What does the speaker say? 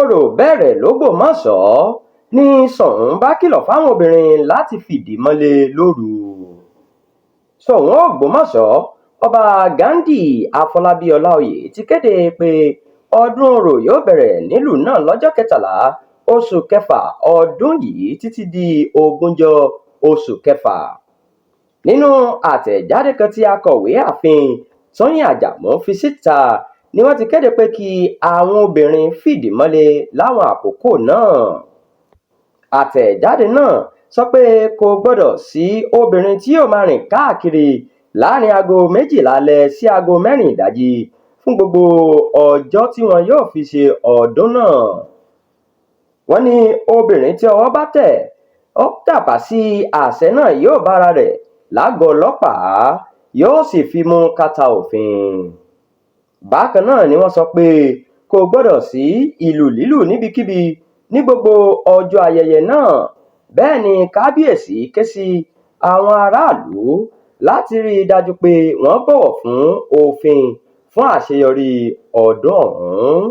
orò bẹ̀rẹ̀ lógbómọ̀ṣọ́ ní Ṣọ̀ún bá kìlọ̀ fáwọn obìnrin láti fìdí mọ́lé lóru. Ṣọ̀ún Ògbómọ̀ṣọ́ ọba Ghandi Afọlábí Ọláoyè ti kéde pé ọdún orò yóò bẹ̀rẹ̀ nílùú náà lọ́jọ́ 13 oṣù kẹfà ọdún yìí títí di 20 oṣù kẹfà. Nínú àtẹ̀jáde kan tí akọ̀wé ààfin Tóyìn Àjàmú fi síta ni wọ́n ti kéde pé kí àwọn obìnrin fìdí mọ́lé láwọn àkókò náà. Àtẹ̀jáde náà sọ pé kò gbọdọ̀ sí obìnrin tí yóò máa rìn káàkiri láàrin aago 12 alẹ́ sí aago 4 ìdájí fún gbogbo ọjọ́ tí wọn yóò fi ṣe ọdún náà. Wọ́n ní obìnrin tí ọwọ́ bá tẹ̀ ó tàpá sí àṣẹ náà yóò bára rẹ̀ lágọ̀ọ́ ọlọ́pàá yóò sì fi mú kàtà òfin. Bákan náà ni wọ́n sọ pé kò gbọdọ̀ sí ìlù lílù níbikíbi ní gbogbo ọjọ́ ayẹyẹ náà. Bẹ́ẹ̀ ni kábíyèsí ké sí àwọn aráàlú láti rí i dájú pé wọ́n bọ̀wọ̀ fún òfin fún àṣeyọrí ọdún ọ̀hún.